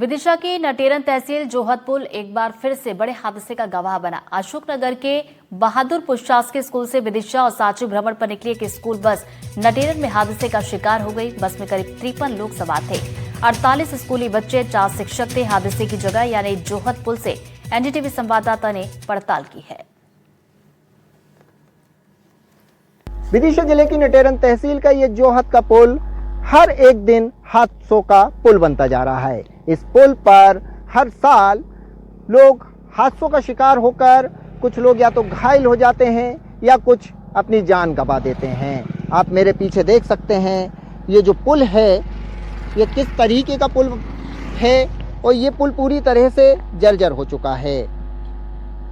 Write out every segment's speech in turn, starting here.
विदिशा की नटेरन तहसील जोहत पुल एक बार फिर से बड़े हादसे का गवाह बना। अशोकनगर के बहादुरपुर शासकीय स्कूल से विदिशा और साचू भ्रमण पर निकली एक स्कूल बस नटेरन में हादसे का शिकार हो गई। बस में करीब 53 लोग सवार थे। 48 स्कूली बच्चे, 4 शिक्षक थे। हादसे की जगह यानी जोहत पुल से एनडीटीवी संवाददाता ने पड़ताल की है। विदिशा जिले की नटेरन तहसील का ये जोहत का पुल हर एक दिन हादसों का पुल बनता जा रहा है। इस पुल पर हर साल लोग हादसों का शिकार होकर कुछ लोग या तो घायल हो जाते हैं या कुछ अपनी जान गंवा देते हैं। आप मेरे पीछे देख सकते हैं ये जो पुल है ये किस तरीके का पुल है और ये पुल पूरी तरह से जर्जर हो चुका है।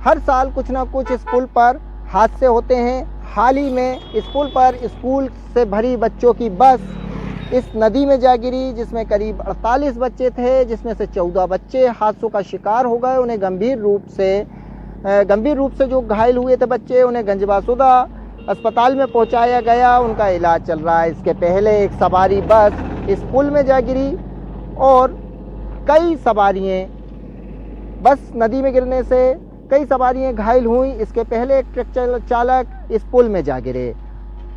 हर साल कुछ ना कुछ इस पुल पर हादसे होते हैं। हाल ही में इस पुल पर स्कूल से भरी बच्चों की बस इस नदी में जा गिरी, जिसमें करीब 48 बच्चे थे, जिसमें से 14 बच्चे हादसों का शिकार हो गए। उन्हें गंभीर रूप से जो घायल हुए थे बच्चे, उन्हें गंजबासुदा अस्पताल में पहुंचाया गया। उनका इलाज चल रहा है। इसके पहले एक सवारी बस इस पुल में जा गिरी और कई सवारियां बस नदी में गिरने से कई सवारियां घायल हुई। इसके पहले एक ट्रक चालक इस पुल में जा गिरे,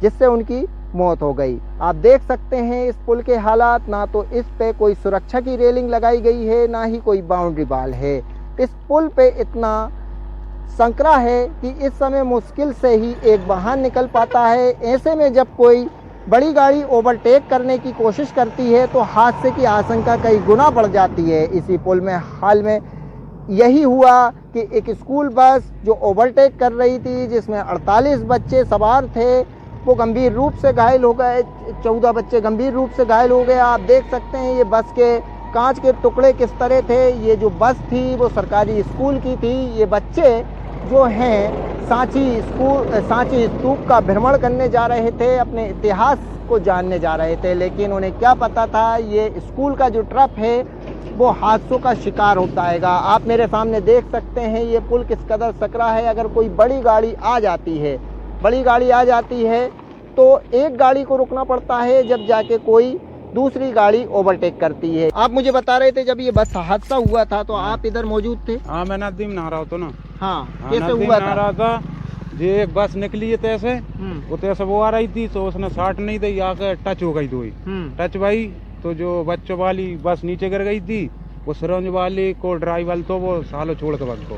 जिससे उनकी मौत हो गई। आप देख सकते हैं इस पुल के हालात। ना तो इस पे कोई सुरक्षा की रेलिंग लगाई गई है, ना ही कोई बाउंड्री वाल है। इस पुल पे इतना संकरा है कि इस समय मुश्किल से ही एक वाहन निकल पाता है। ऐसे में जब कोई बड़ी गाड़ी ओवरटेक करने की कोशिश करती है तो हादसे की आशंका कई गुना बढ़ जाती है। इसी पुल में हाल में यही हुआ कि एक स्कूल बस जो ओवरटेक कर रही थी, जिसमें 48 बच्चे सवार थे, वो गंभीर रूप से घायल हो गए। 14 बच्चे गंभीर रूप से घायल हो गए। आप देख सकते हैं ये बस के कांच के टुकड़े किस तरह थे। ये जो बस थी वो सरकारी स्कूल की थी। ये बच्चे जो हैं सांची स्तूप का भ्रमण करने जा रहे थे, अपने इतिहास को जानने जा रहे थे, लेकिन उन्हें क्या पता था ये स्कूल का जो ट्रक है वो हादसों का शिकार होता है। आप मेरे सामने देख सकते हैं ये पुल किस कदर सकरा है। अगर कोई बड़ी गाड़ी आ जाती है तो एक गाड़ी को रुकना पड़ता है, जब जाके कोई दूसरी गाड़ी ओवरटेक करती है। आप मुझे बता रहे थे जब ये बस हादसा हुआ था तो आप इधर मौजूद थे? हाँ, मैं नदी में नहा रहा था ना। हाँ, कैसे हुआ था? ये एक बस निकली है तैसे, वो तैसे वो आ रही थी तो उसने साट नहीं दी, आकर टच हो गई। दो ही टच भाई तो जो बच्चों वाली बस नीचे गिर गई थी। वो सिरंज वाली को ड्राइवर तो वो सालों छोड़ के बस को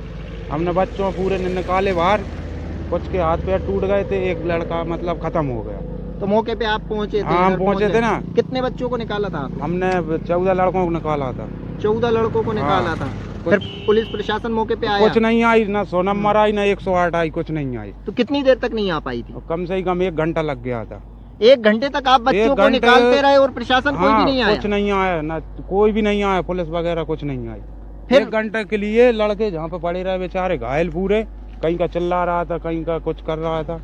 हमने बच्चों पूरे निकाले बाहर। कुछ के हाथ पैर टूट गए थे, एक लड़का मतलब खत्म हो गया। तो मौके पे आप पहुंचे थे? हाँ, हम पहुंचे थे ना। कितने बच्चों को निकाला था? हमने 14 लड़कों को निकाला था। 14 लड़कों को निकाला था। फिर पुलिस प्रशासन मौके पे आया? कुछ नहीं आई, ना 100 नंबर आई, ना 108 आई, कुछ नहीं आई। तो कितनी देर तक नहीं आ पाई थी? कम से कम 1 घंटा लग गया था। 1 घंटे तक आप बच्चों को निकालते रहे और प्रशासन कोई भी नहीं आया? कुछ नहीं आया, ना कोई भी नहीं आया, पुलिस वगैरह कुछ नहीं आई। फिर 1 घंटे के लिए लड़के जहाँ पे पड़े रहे बेचारे घायल पूरे, कहीं का चिल्ला रहा था, कहीं का कुछ कर रहा था।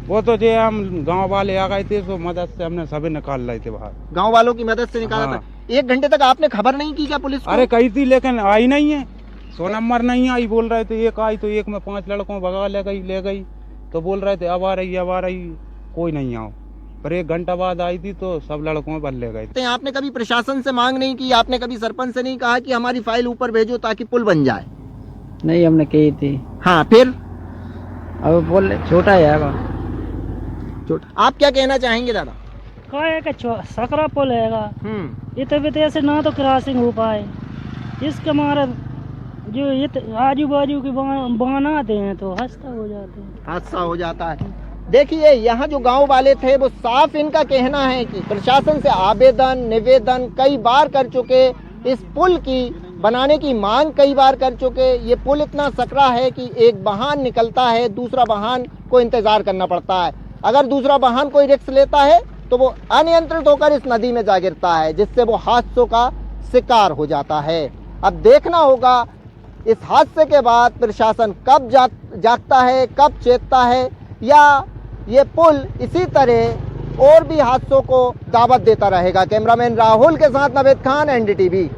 वो तो जो हम गांव वाले आ गए थे तो मदद से हमने सभी निकाल रहे थे बाहर। गांव वालों की मदद से निकाला था। 1 घंटे तक आपने खबर नहीं की क्या पुलिस को? अरे कही थी लेकिन आई नहीं है। 100 नंबर नहीं आई, बोल रहे थे एक आई तो एक में 5 लड़कों भगा ले गई तो बोल रहे थे अब आ रही, कोई नहीं आओ। पर 1 घंटा बाद आई थी तो सब लड़कों में बल ले गए। आपने कभी प्रशासन से मांग नहीं की? आपने कभी सरपंच से नहीं कहा कि हमारी फाइल ऊपर भेजो ताकि पुल बन जाए? नहीं, हमने की थी। हाँ, फिर अब बोले छोटा है। आप क्या कहना चाहेंगे दादा? सकरा पुल है, इतने वजह से ना तो क्रॉसिंग हो पाए। इसके मारे जो आजू बाजू की बनाते हैं तो हादसा हो जाता है। देखिए यहाँ जो गांव वाले थे वो साफ इनका कहना है कि प्रशासन से निवेदन कई बार कर चुके, इस पुल की बनाने की मांग कई बार कर चुके। ये पुल इतना सकरा है कि एक वाहन निकलता है, दूसरा वाहन को इंतजार करना पड़ता है। अगर दूसरा वाहन कोई रिस्क लेता है तो वो अनियंत्रित होकर इस नदी में जा गिरता है, जिससे वो हादसों का शिकार हो जाता है। अब देखना होगा इस हादसे के बाद प्रशासन कब जागता है, कब चेतता है, या ये पुल इसी तरह और भी हादसों को दावत देता रहेगा। कैमरामैन राहुल के साथ नवेद खान, एनडीटीवी।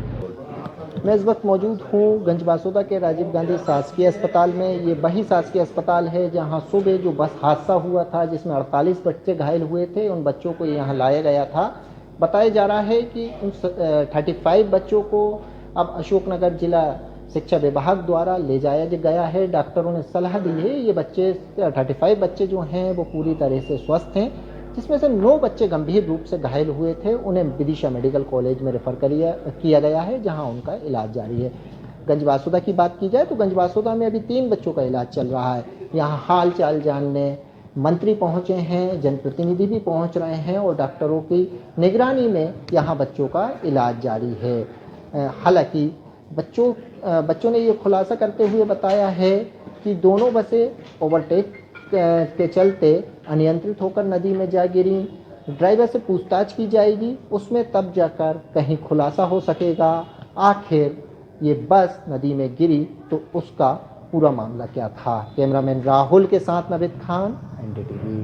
मैं इस वक्त मौजूद हूँ गंजबासुदा के राजीव गांधी शासकीय अस्पताल में। ये वही शासकीय अस्पताल है जहाँ सुबह जो बस हादसा हुआ था जिसमें 48 बच्चे घायल हुए थे, उन बच्चों को यहाँ लाया गया था। बताया जा रहा है कि उन 35 बच्चों को अब अशोकनगर जिला शिक्षा विभाग द्वारा ले जाया गया है। डॉक्टरों ने सलाह दी है, ये बच्चे 35 बच्चे जो हैं वो पूरी तरह से स्वस्थ हैं, जिसमें से 9 बच्चे गंभीर रूप से घायल हुए थे। उन्हें विदिशा मेडिकल कॉलेज में रेफर किया गया है, जहां उनका इलाज जारी है। गंजबासुदा की बात की जाए तो गंजबासुदा में अभी 3 बच्चों का इलाज चल रहा है। यहाँ हाल चाल जानने मंत्री पहुंचे हैं, जनप्रतिनिधि भी पहुंच रहे हैं और डॉक्टरों की निगरानी में यहाँ बच्चों का इलाज जारी है। हालांकि बच्चों ने ये खुलासा करते हुए बताया है कि दोनों बसें ओवरटेक के चलते अनियंत्रित होकर नदी में जा गिरी। ड्राइवर से पूछताछ की जाएगी, उसमें तब जाकर कहीं खुलासा हो सकेगा आखिर ये बस नदी में गिरी तो उसका पूरा मामला क्या था। कैमरामैन राहुल के साथ नवीद खान, NDTV।